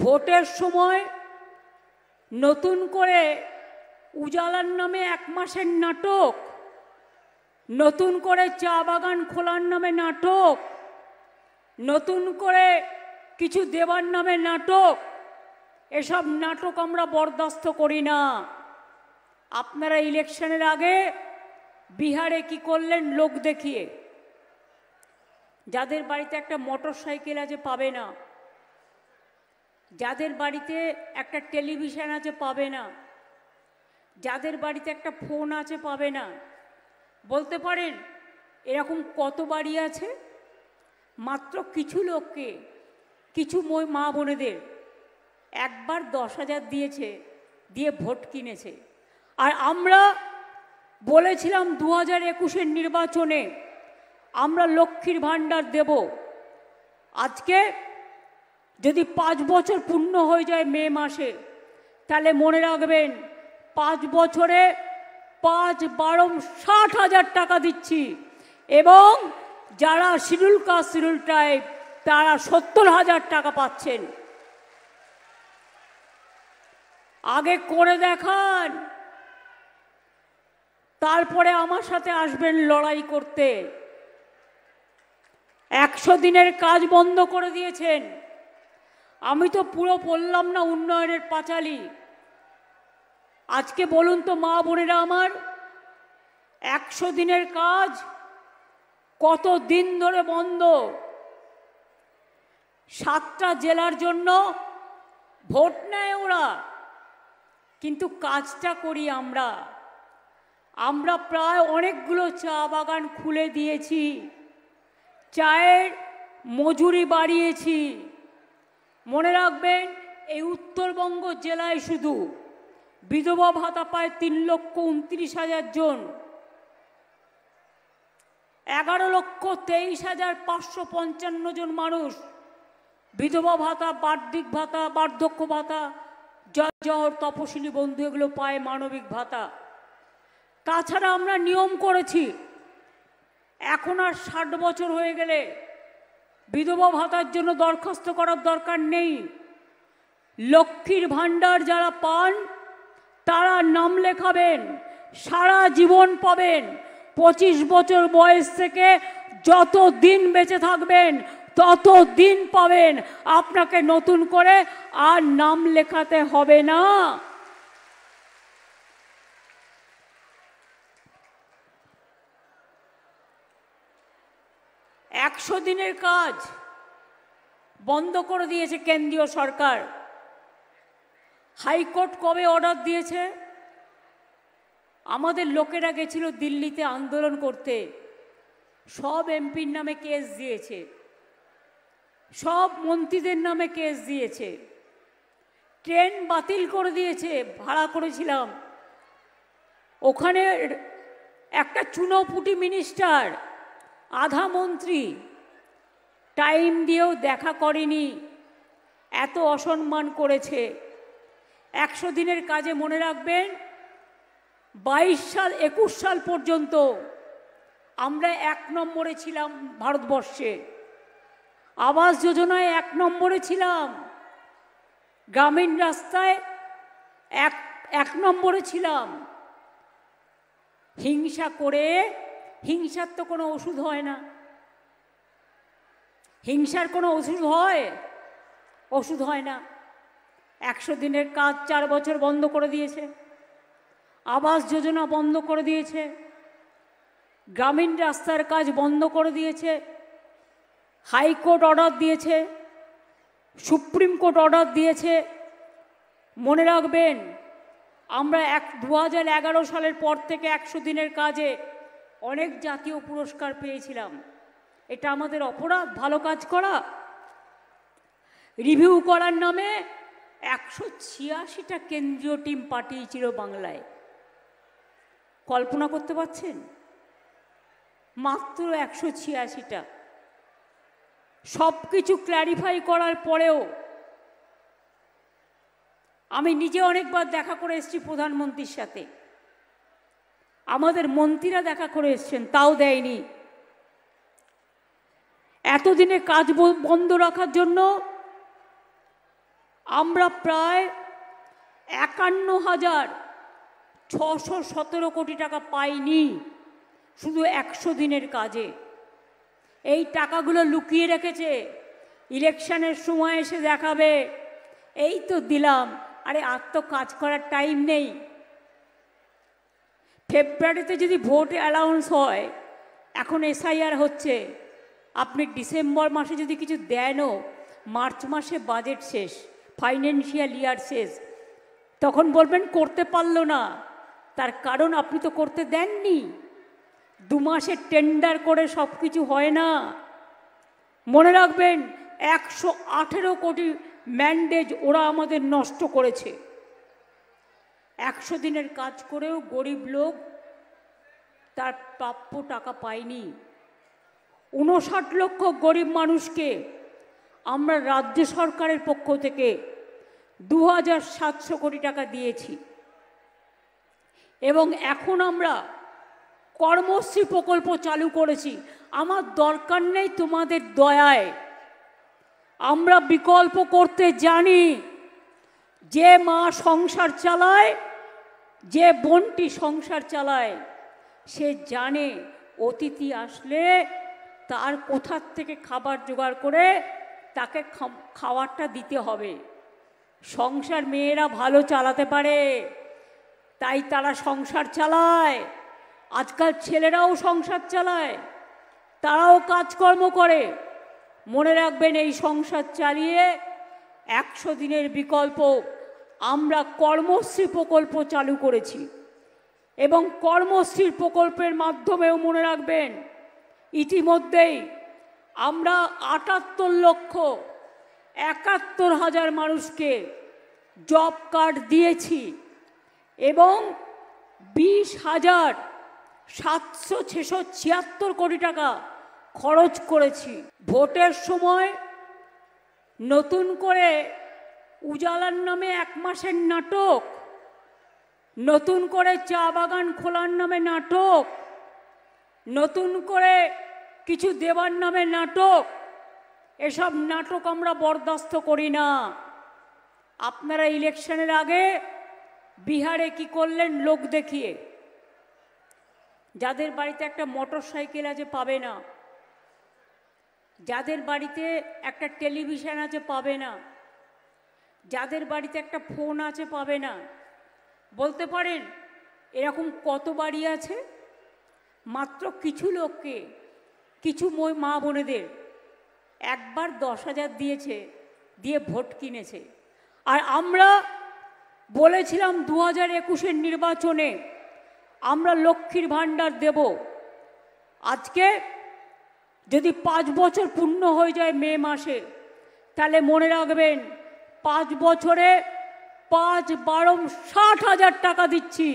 ভোটের সময় নতুন করে উজালার নামে 1 মাসের নাটক, নতুন করে চা বাগান খোলার নামে নাটক, নতুন করে কিছু দেবার নামে নাটক, এসব নাটক আমরা বরদাস্ত করি না। আপনারা ইলেকশনের আগে বিহারে কি করলেন লোক দেখিয়ে? যাদের বাড়িতে একটা মোটর সাইকেল আছে পাবে না, যাদের বাড়িতে একটা টেলিভিশন আছে পাবে না, যাদের বাড়িতে একটা ফোন আছে পাবে না। বলতে পারেন এরকম কত বাড়ি আছে? মাত্র কিছু লোককে, কিছু মা বোনেদের একবার 10,000 দিয়েছে, দিয়ে ভোট কিনেছে। আর আমরা বলেছিলাম 2021-এর নির্বাচনে আমরা লক্ষ্মীর ভাণ্ডার দেব। আজকে যদি 5 বছর পূর্ণ হয়ে যায় মে মাসে, তাহলে মনে রাখবেন 5 বছরে 5 12 60,000 টাকা দিচ্ছি, এবং যারা শিডিউল কাস্ট শিডিউল ট্রাইব তারা 70,000 টাকা পাচ্ছেন। আগে করে দেখান, তারপরে আমার সাথে আসবেন লড়াই করতে। 100 দিনের কাজ বন্ধ করে দিয়েছেন। আমি তো পুরো বললাম না উন্নয়নের পাঁচালী। আজকে বলুন তো মা বোনেরা আমার, 100 দিনের কাজ কত দিন ধরে বন্ধ? 7টা জেলার জন্য ভোট নেয় ওরা, কিন্তু কাজটা করি আমরা। আমরা প্রায় অনেকগুলো চা বাগান খুলে দিয়েছি, চায়ের মজুরি বাড়িয়েছি। মনে রাখবেন এই উত্তরবঙ্গ জেলায় শুধু বিধবা ভাতা পায় 3,29,000 জন, 11,23,555 জন মানুষ বিধবা ভাতা, বার্ষিক ভাতা, বার্ধক্য ভাতা, জর্জর তপশিলি বন্ধু এগুলো পায়, মানবিক ভাতা। তাছাড়া আমরা নিয়ম করেছি এখন আর 60 বছর হয়ে গেলে বিধবা ভাতার জন্য দরখাস্ত করার দরকার নেই। লক্ষ্মীর ভাণ্ডার যারা পান তারা নাম লেখাবেন, সারা জীবন পাবেন। 25 বছর বয়স থেকে যত দিন বেঁচে থাকবেন তত দিন পাবেন। আপনাকে নতুন করে আর নাম লেখাতে হবে না। একশো দিনের কাজ বন্ধ করে দিয়েছে কেন্দ্রীয় সরকার। হাইকোর্ট কবে অর্ডার দিয়েছে? আমাদের লোকেরা গেছিল দিল্লিতে আন্দোলন করতে, সব এমপির নামে কেস দিয়েছে, সব মন্ত্রীদের নামে কেস দিয়েছে, ট্রেন বাতিল করে দিয়েছে। ভাড়া করেছিলাম, ওখানে একটা চুনোপুটি মিনিস্টার, আধা মন্ত্রী টাইম দিয়েও দেখা করেনি, এত অসম্মান করেছে। 100 দিনের কাজে মনে রাখবেন 22 সাল 21 সাল পর্যন্ত আমরা 1 নম্বরে ছিলাম ভারতবর্ষে। আবাস যোজনায় 1 নম্বরে ছিলাম, গ্রামীণ রাস্তায় 1 নম্বরে ছিলাম। হিংসা করে, হিংসার তো কোনো ওষুধ হয় না। হিংসার কোনো ওষুধ হয়? ওষুধ হয় না। 100 দিনের কাজ 4 বছর বন্ধ করে দিয়েছে, আবাস যোজনা বন্ধ করে দিয়েছে, গ্রামীণ রাস্তার কাজ বন্ধ করে দিয়েছে, হাইকোর্ট অর্ডার দিয়েছে, সুপ্রিম কোর্ট অর্ডার দিয়েছে। মনে রাখবেন আমরা 2011 সালের পর থেকে 100 দিনের কাজে অনেক জাতীয় পুরস্কার পেয়েছিলাম। এটা আমাদের অপরাধ ভালো কাজ করা? রিভিউ করার নামে 186টা কেন্দ্রীয় টিম পাঠিয়েছিল বাংলায়। কল্পনা করতে পারছেন? মাত্র 186টা। সব কিছু ক্ল্যারিফাই করার পরেও আমি নিজে অনেকবার দেখা করে এসেছি প্রধানমন্ত্রীর সাথে, আমাদের মন্ত্রীরা দেখা করে এসছেন, তাও দেয়নি। এতদিনে কাজ বন্ধ রাখার জন্য আমরা প্রায় 51,617 কোটি টাকা পাইনি শুধু 100 দিনের কাজে। এই টাকাগুলো লুকিয়ে রেখেছে, ইলেকশনের সময় এসে দেখাবে এই তো দিলাম। আরে আর তো কাজ করার টাইম নেই। ফেব্রুয়ারিতে যদি ভোট অ্যালাউন্স হয়, এখন এসআইআর হচ্ছে, আপনি ডিসেম্বর মাসে যদি কিছু দেনও, মার্চ মাসে বাজেট শেষ, ফাইন্যান্সিয়াল ইয়ার শেষ, তখন বলবেন করতে পারলো না। তার কারণ আপনি তো করতে দেননি। 2 মাসের টেন্ডার করে সব কিছু হয় না। মনে রাখবেন 118 কোটি ম্যান্ডেজ ওরা আমাদের নষ্ট করেছে। 100 দিনের কাজ করেও গরিব লোক তার প্রাপ্য টাকা পায়নি। 59 লক্ষ গরিব মানুষকে আমরা রাজ্য সরকারের পক্ষ থেকে 2700 কোটি টাকা দিয়েছি। এবং এখন আমরা কর্মশ্রী প্রকল্প চালু করেছি। আমার দরকার নেই তোমাদের দয়ায়, আমরা বিকল্প করতে জানি। যে মা সংসার চালায়, যে বোনটি সংসার চালায়, সে জানে অতিথি আসলে তার কোথার থেকে খাবার জোগাড় করে তাকে খাবারটা দিতে হবে। সংসার মেয়েরা ভালো চালাতে পারে, তাই তারা সংসার চালায়। আজকাল ছেলেরাও সংসার চালায়, তারাও কাজকর্ম করে। মনে রাখবেন, এই সংসার চালিয়ে 100 দিনের বিকল্প আমরা কর্মশ্রী প্রকল্প চালু করেছি। এবং কর্মশ্রীর প্রকল্পের মাধ্যমেও মনে রাখবেন, ইতিমধ্যেই আমরা 78,71,000 মানুষকে জব কার্ড দিয়েছি এবং 20,776 কোটি টাকা খরচ করেছি। ভোটের সময় নতুন করে উজালার নামে 1 মাসের নাটক, নতুন করে চা বাগান খোলার নামে নাটক, নতুন করে কিছু দেবার নামে নাটক, এসব নাটক আমরা বরদাস্ত করি না। আপনারা ইলেকশনের আগে বিহারে কি করলেন লোক দেখিয়ে? যাদের বাড়িতে একটা মোটর সাইকেল আছে পাবে না, যাদের বাড়িতে একটা টেলিভিশন আছে পাবে না, যাদের বাড়িতে একটা ফোন আছে পাবে না। বলতে পারেন এরকম কত বাড়ি আছে? মাত্র কিছু লোককে, কিছু মা বোনেদের একবার 10,000 দিয়েছে, দিয়ে ভোট কিনেছে। আর আমরা বলেছিলাম 2021-এর নির্বাচনে আমরা লক্ষ্মীর ভাণ্ডার দেব। আজকে যদি 5 বছর পূর্ণ হয়ে যায় মে মাসে, তাহলে মনে রাখবেন 5 বছরে 5 × 12 = 60,000 টাকা দিচ্ছি।